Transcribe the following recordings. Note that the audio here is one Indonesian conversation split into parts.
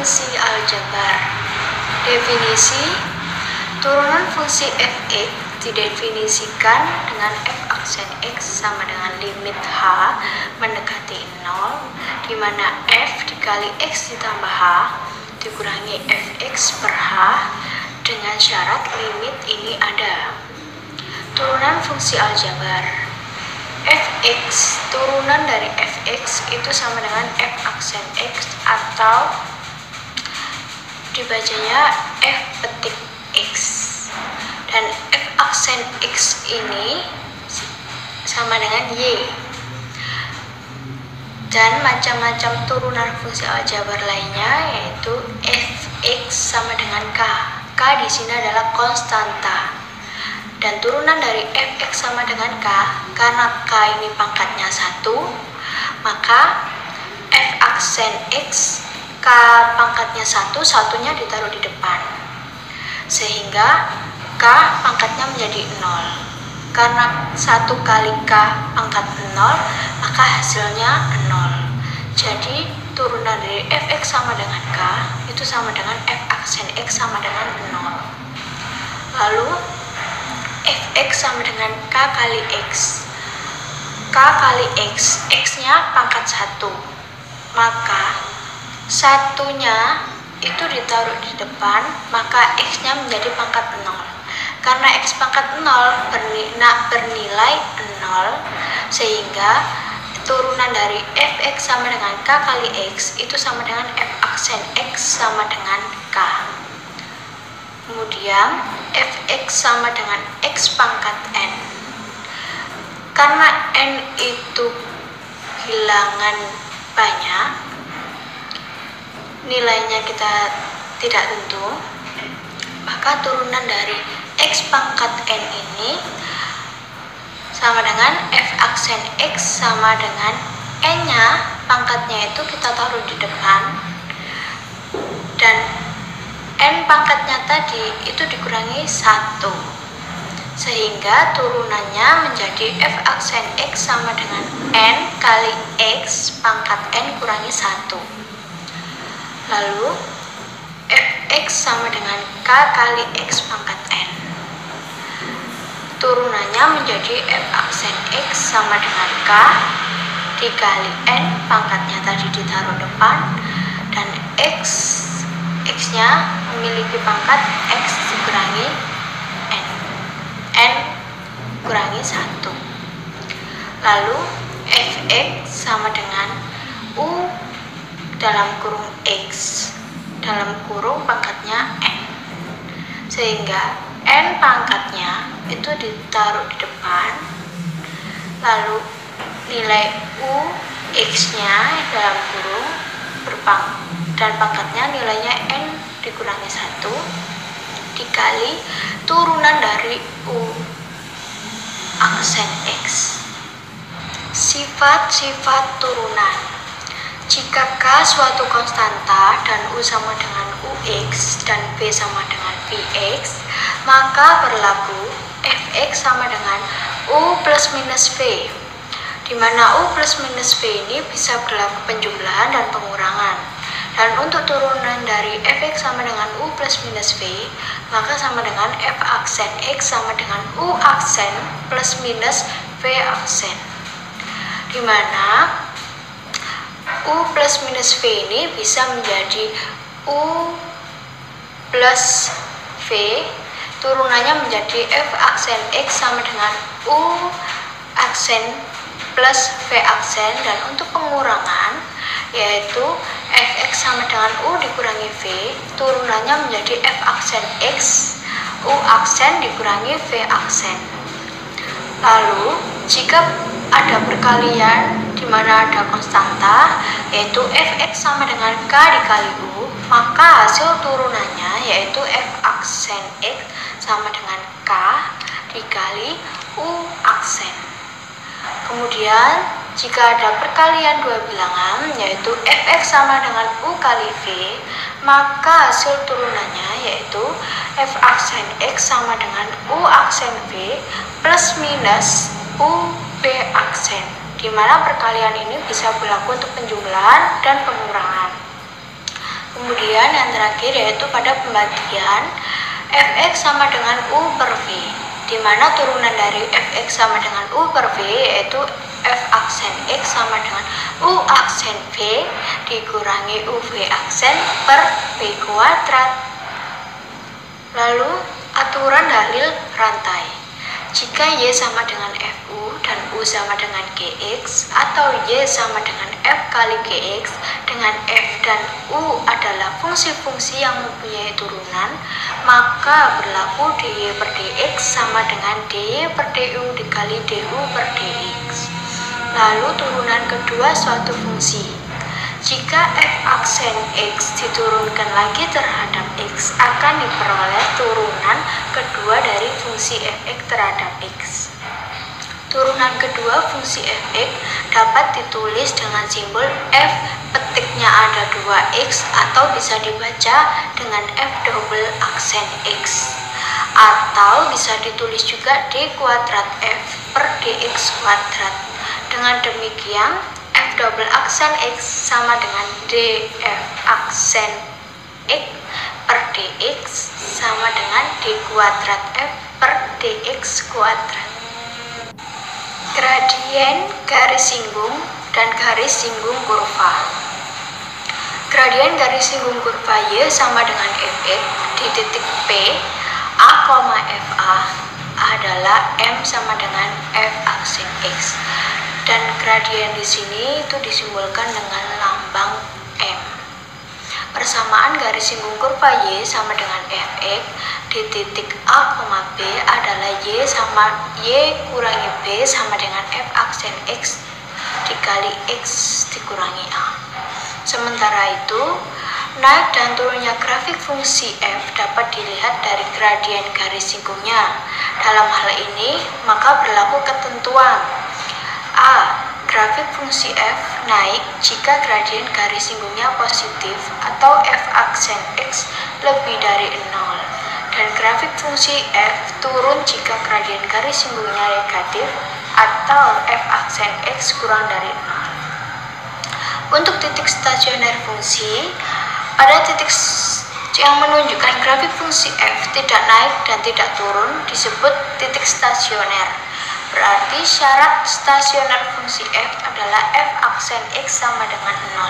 fungsi aljabar. Definisi: turunan fungsi f(x) didefinisikan dengan f aksen x sama dengan limit h mendekati 0, di mana f dikali x ditambah h dikurangi fx per h dengan syarat limit ini ada. Turunan fungsi aljabar fx, turunan dari fx itu sama dengan f aksen x atau dibacanya f petik x, dan f aksen x ini sama dengan y. Dan macam-macam turunan fungsi aljabar lainnya yaitu fx sama dengan k. K di sini adalah konstanta. Dan turunan dari fx sama dengan k, karena k ini pangkatnya 1, maka f aksen x, k pangkatnya 1, satunya ditaruh di depan, sehingga k pangkatnya menjadi 0. Karena 1 kali k pangkat 0, maka hasilnya 0. Jadi turunan dari fx sama dengan k itu sama dengan f aksen x sama dengan 0. Lalu fx sama dengan k kali x. K kali x, x-nya pangkat 1. Maka satunya itu ditaruh di depan, maka x-nya menjadi pangkat 0. Karena x pangkat 0 bernilai 0, sehingga turunan dari fx sama dengan k kali x itu sama dengan f aksen x sama dengan k. Kemudian fx sama dengan x pangkat n. Karena n itu bilangan banyak, nilainya kita tidak tentu, maka turunan dari x pangkat n ini sama dengan f aksen x sama dengan n-nya, pangkatnya itu kita taruh di depan, dan n pangkatnya tadi itu dikurangi 1, sehingga turunannya menjadi f aksen x sama dengan n kali x pangkat n kurangi 1. Lalu fx sama dengan k kali x pangkat n. Turunannya menjadi f aksen x sama dengan k dikali n, pangkatnya tadi ditaruh depan, dan x-nya memiliki pangkat x dikurangi n kurangi 1. Lalu fx sama dengan u dalam kurung x dalam kurung pangkatnya n, sehingga n pangkatnya itu ditaruh di depan, lalu nilai u x-nya dalam kurung dan pangkatnya nilainya n dikurangi 1 dikali turunan dari u aksen x. Sifat-sifat turunan: jika k suatu konstanta dan u sama dengan ux dan v sama dengan vx, maka berlaku fx sama dengan u plus minus v, di mana u plus minus v ini bisa berlaku penjumlahan dan pengurangan. Dan untuk turunan dari fx sama dengan u plus minus v, maka sama dengan f aksen x sama dengan u aksen plus minus v aksen, di mana u plus minus v ini bisa menjadi u plus v, turunannya menjadi f aksen x sama dengan u aksen plus v aksen, dan untuk pengurangan yaitu fx sama dengan u dikurangi v, turunannya menjadi f aksen x, u aksen dikurangi v aksen. Lalu jika ada perkalian di mana ada konstanta yaitu fx sama dengan k dikali u, maka hasil turunannya yaitu f aksen x sama dengan k dikali u aksen. Kemudian jika ada perkalian dua bilangan yaitu fx sama dengan u kali v, maka hasil turunannya yaitu f aksen x sama dengan u aksen v plus minus u v aksen, di mana perkalian ini bisa berlaku untuk penjumlahan dan pengurangan. Kemudian yang terakhir yaitu pada pembagian fx sama dengan u per v, di mana turunan dari fx sama dengan u per v yaitu f aksen x sama dengan u aksen v dikurangi uv aksen per v kuadrat. Lalu aturan dalil rantai. Jika y sama dengan fu dan u sama dengan gx, atau y sama dengan f kali gx dengan f dan u adalah fungsi-fungsi yang mempunyai turunan, maka berlaku dy per dx sama dengan dy per du dikali du per dx. Lalu turunan kedua suatu fungsi. Jika f aksen x diturunkan lagi terhadap x, akan diperoleh turunan kedua dari fungsi fx terhadap x. Turunan kedua fungsi fx dapat ditulis dengan simbol f petiknya ada 2x, atau bisa dibaca dengan f double aksen x, atau bisa ditulis juga d kuadrat f per dx kuadrat. Dengan demikian f double aksen x sama dengan df aksen x per dx sama dengan d kuadrat f per dx kuadrat. Gradien garis singgung dan garis singgung kurva. Gradien garis singgung kurva y sama dengan fx di titik p a, fa adalah m sama dengan f aksen x. Dan gradien di sini itu disimbolkan dengan lambang M. Persamaan garis singgung kurva y sama dengan fx di titik a, b adalah y sama y kurangi b sama dengan f aksen x dikali x dikurangi a. Sementara itu, naik dan turunnya grafik fungsi f dapat dilihat dari gradien garis singgungnya. Dalam hal ini, maka berlaku ketentuan A. Grafik fungsi f naik jika gradien garis singgungnya positif atau f aksen x lebih dari 0, dan grafik fungsi f turun jika gradien garis singgungnya negatif atau f aksen x kurang dari 0. Untuk titik stasioner fungsi, pada titik yang menunjukkan grafik fungsi f tidak naik dan tidak turun disebut titik stasioner. Berarti syarat stasioner fungsi f adalah f aksen x sama dengan 0.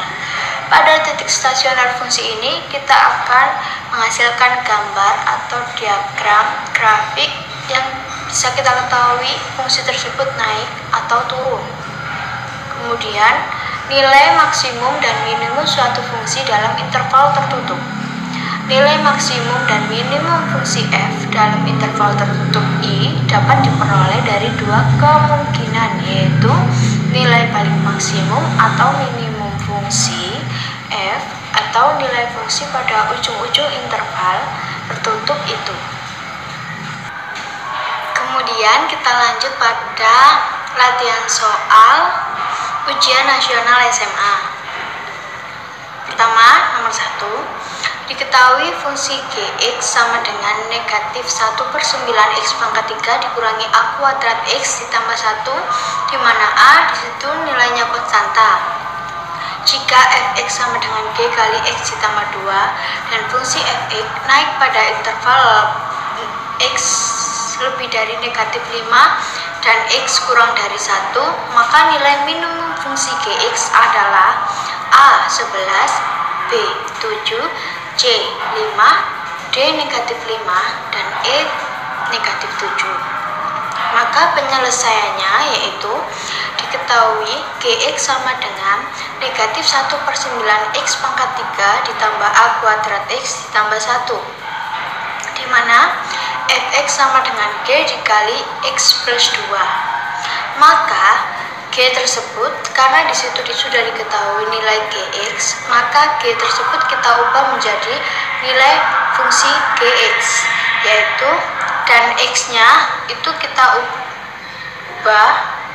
Pada titik stasioner fungsi ini kita akan menghasilkan gambar atau diagram grafik yang bisa kita ketahui fungsi tersebut naik atau turun. Kemudian nilai maksimum dan minimum suatu fungsi dalam interval tertutup. Nilai maksimum dan minimum fungsi f dalam interval tertutup I dapat diperoleh dari dua kemungkinan, yaitu nilai paling maksimum atau minimum fungsi f atau nilai fungsi pada ujung-ujung interval tertutup itu. Kemudian kita lanjut pada latihan soal ujian nasional SMA. Pertama, nomor 1. Diketahui fungsi gx sama dengan negatif 1/9 x pangkat 3 dikurangi a kuadrat x ditambah 1, di mana a disitu nilainya konstanta. Jika fx sama dengan g kali x ditambah 2 dan fungsi fx naik pada interval x lebih dari negatif 5 dan x kurang dari 1, maka nilai minimum fungsi gx adalah a 11, b 7, C 5, D negatif 5, dan E negatif 7. Maka penyelesaiannya yaitu diketahui Gx sama dengan negatif 1/9 X pangkat 3 ditambah A kuadrat X ditambah 1, di mana Fx sama dengan G dikali X plus 2. Maka G tersebut, karena disitu sudah diketahui nilai Gx, maka G tersebut kita ubah menjadi nilai fungsi Gx, yaitu dan X-nya itu kita ubah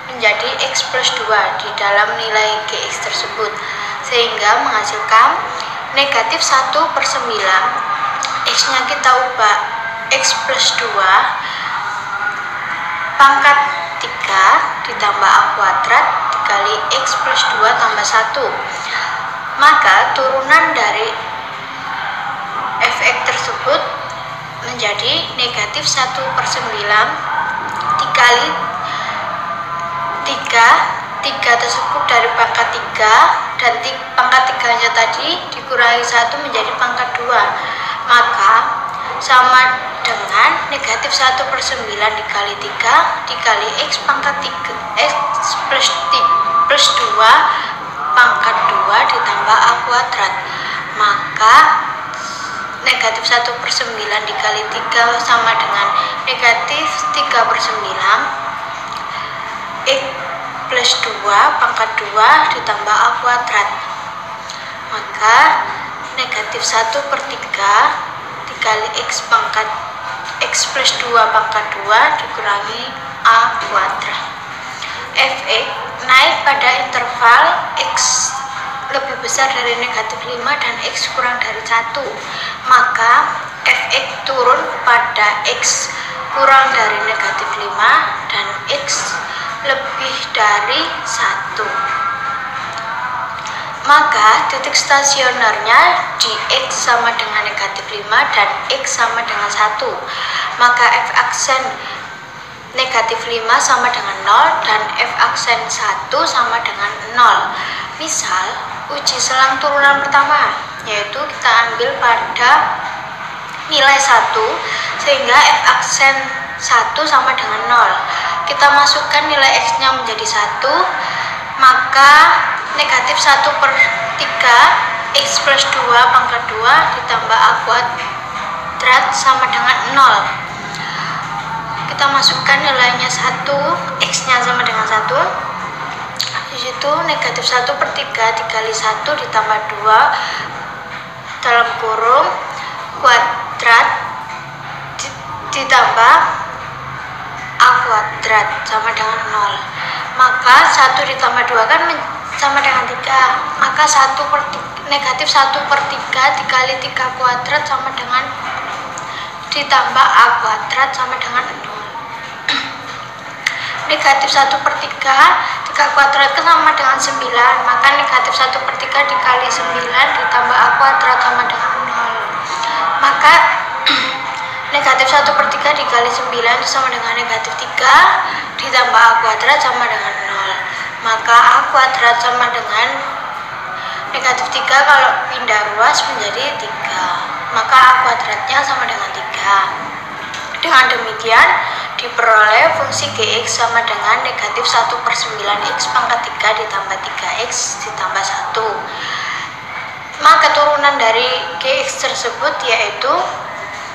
menjadi X plus 2 di dalam nilai Gx tersebut, sehingga menghasilkan negatif 1/9, X-nya kita ubah X plus 2 pangkat 3 ditambah A kuadrat dikali X plus 2 tambah 1. Maka turunan dari fx tersebut menjadi negatif 1/9 dikali 3 tersebut dari pangkat 3 dan pangkat 3-nya tadi dikurangi 1 menjadi pangkat 2, maka sama dengan negatif 1/9 dikali 3 dikali x pangkat 3 x plus 2 pangkat 2 ditambah a kuadrat, maka negatif 1/9 dikali 3 sama dengan negatif 3/9 x plus 2 pangkat 2 ditambah a kuadrat, maka negatif 1/3 dikali x plus 2 pangkat 2 dikurangi a kuadrat. Fx naik pada interval x lebih besar dari negatif 5 dan x kurang dari 1, maka fx turun pada x kurang dari negatif 5 dan x lebih dari 1. Maka titik stasionernya di x sama dengan negatif 5 dan x sama dengan 1, maka f aksen negatif 5 sama dengan 0 dan f aksen 1 sama dengan 0. Misal uji selang turunan pertama, yaitu kita ambil pada nilai 1 sehingga f aksen 1 sama dengan 0. Kita masukkan nilai x nya menjadi 1, maka negatif 1/3 x plus 2 pangkat 2 ditambah a kuadrat sama dengan 0. Kita masukkan nilainya 1, x nya sama dengan 1, disitu negatif 1/3 dikali 1 ditambah 2 dalam kurung kuadrat ditambah a kuadrat sama dengan 0, maka 1 ditambah 2 kan sama dengan 3, maka negatif 1/3 dikali 3 kuadrat sama dengan ditambah a kuadrat sama dengan 0. Negatif 1/3 3 kuadrat kan sama dengan 9, maka negatif 1/3 dikali 9 ditambah a kuadrat sama dengan 0, maka negatif 1/3 dikali 9 sama dengan negatif 3 ditambah a kuadrat sama dengan 0, maka a kuadrat sama dengan negatif 3 kalau pindah ruas menjadi 3, maka a kuadratnya sama dengan 3. Dengan demikian diperoleh fungsi gx sama dengan negatif 1/9 x pangkat 3 ditambah 3x ditambah 1. Maka turunan dari gx tersebut yaitu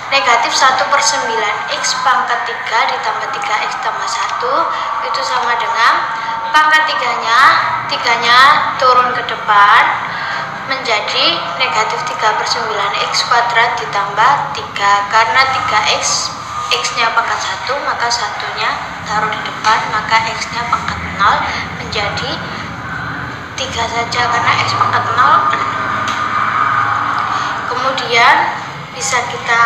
negatif 1/9 x pangkat 3 ditambah 3x tambah 1 itu sama dengan pangkat 3-nya turun ke depan menjadi negatif 3/9 x kuadrat ditambah 3, karena 3x x nya pangkat 1 maka 1-nya taruh di depan, maka x nya pangkat 0 menjadi 3 saja karena x pangkat 0 kemudian bisa kita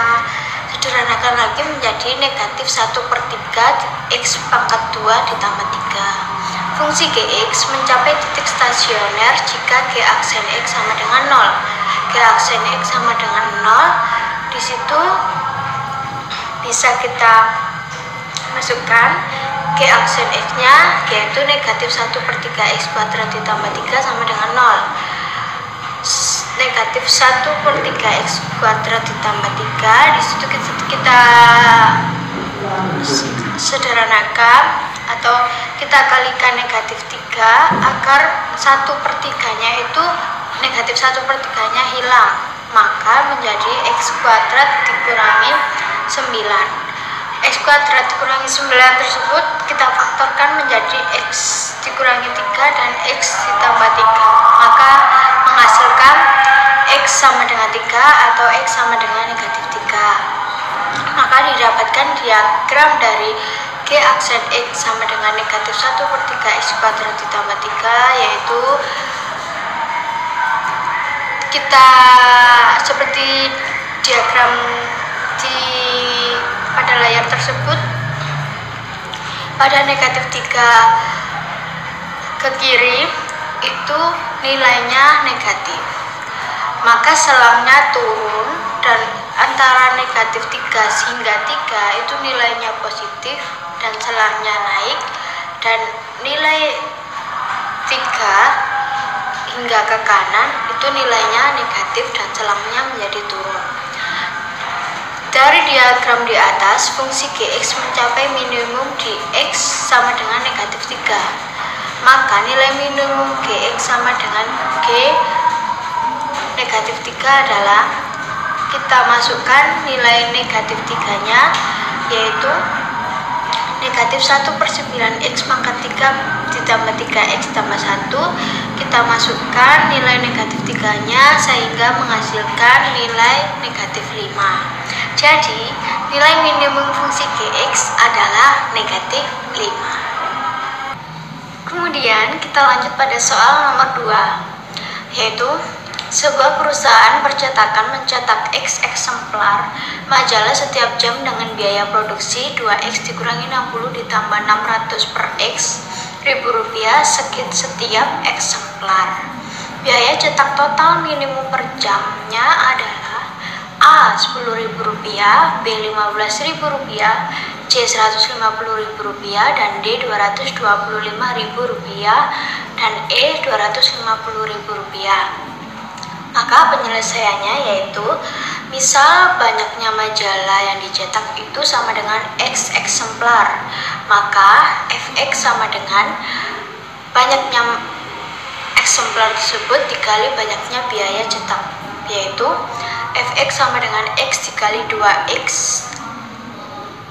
sederhanakan lagi menjadi negatif 1/3 x pangkat 2 ditambah 3. Fungsi gx mencapai titik stasioner jika g aksen x sama dengan 0. G aksen x sama dengan 0, di situ bisa kita masukkan g aksen x nya yaitu negatif 1/3 x kuadrat ditambah 3 sama dengan 0. Negatif 1/3 x kuadrat ditambah 3, di situ kita sederhanakan atau kita kalikan negatif 3 agar 1/3-nya itu negatif 1/3-nya hilang, maka menjadi x kuadrat dikurangi 9. X kuadrat dikurangi 9 tersebut kita faktorkan menjadi x dikurangi 3 dan x ditambah 3, maka menghasilkan x sama dengan 3 atau x sama dengan negatif 3. Maka didapatkan diagram dari g aksen x sama dengan negatif 1/3 x kuadrat ditambah 3, yaitu kita seperti diagram pada layar tersebut. Pada negatif 3 ke kiri itu nilainya negatif, maka selangnya turun dan antara negatif 3 hingga 3 itu nilainya positif dan selangnya naik, dan nilai 3 hingga ke kanan itu nilainya negatif dan selangnya menjadi turun. Dari diagram di atas, fungsi Gx mencapai minimum di X sama dengan negatif 3. Maka nilai minimum Gx sama dengan G negatif 3 adalah, kita masukkan nilai negatif 3-nya, yaitu negatif 1/9x, maka 3 ditambah 3x tambah 1, kita masukkan nilai negatif 3-nya sehingga menghasilkan nilai negatif 5. Jadi nilai minimum fungsi Gx adalah negatif 5. Kemudian kita lanjut pada soal nomor 2, yaitu sebuah perusahaan percetakan mencetak X eksemplar majalah setiap jam dengan biaya produksi 2X dikurangi 60 ditambah 600 per X ribu rupiah setiap eksemplar. Biaya cetak total minimum per jamnya adalah A. Rp10.000, B. Rp15.000, C. Rp150.000, dan D. Rp225.000, dan E. Rp250.000. Maka penyelesaiannya yaitu, misal banyaknya majalah yang dicetak itu sama dengan X eksemplar, maka Fx sama dengan banyaknya eksemplar tersebut dikali banyaknya biaya cetak, yaitu Fx sama dengan X dikali 2X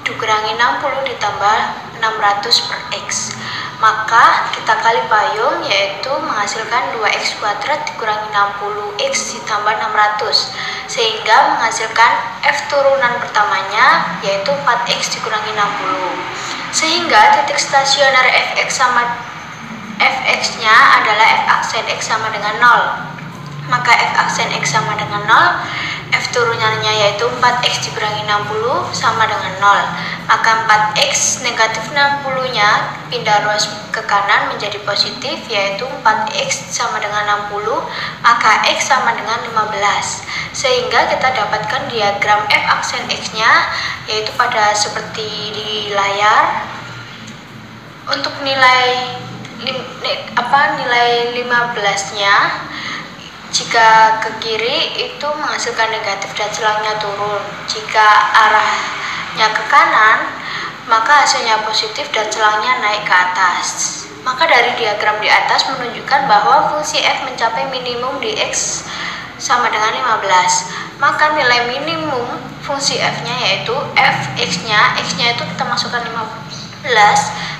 dikurangi 60 ditambah 600 per X. Maka kita kali payung, yaitu menghasilkan 2x kuadrat dikurangi 60x ditambah 600, sehingga menghasilkan F turunan pertamanya, yaitu 4x dikurangi 60. Sehingga titik stasioner Fx-nya adalah F aksen X sama dengan 0. Maka F aksen X sama dengan 0, F turunannya yaitu 4x dikurangi 60 sama dengan 0. Maka 4x negatif 60-nya pindah ruas ke kanan menjadi positif, yaitu 4x sama dengan 60, maka X sama dengan 15. Sehingga kita dapatkan diagram F aksen X-nya, yaitu pada seperti di layar. Untuk nilai 15-nya, jika ke kiri itu menghasilkan negatif dan selangnya turun. Jika arahnya ke kanan, maka hasilnya positif dan selangnya naik ke atas. Maka dari diagram di atas menunjukkan bahwa fungsi f mencapai minimum di x sama dengan 15. Maka nilai minimum fungsi f-nya yaitu f(x-nya), x-nya itu kita masukkan 15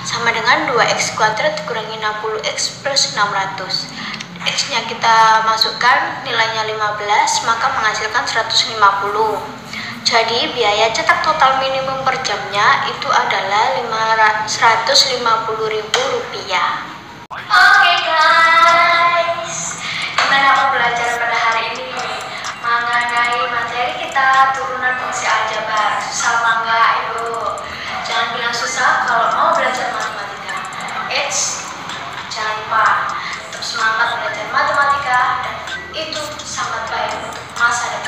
sama dengan 2x kuadrat dikurangi 60x plus 600. X-nya kita masukkan nilainya 15, maka menghasilkan 150. Jadi biaya cetak total minimum per jamnya itu adalah Rp150.000. Oke guys, gimana pembelajaran pada hari ini mengenai materi kita turunan fungsi aljabar? Susah apa enggak? Ayo, jangan bilang susah kalau mau belajar matematika. Jangan lupa semangat belajar matematika, dan itu sangat baik untuk masa depan.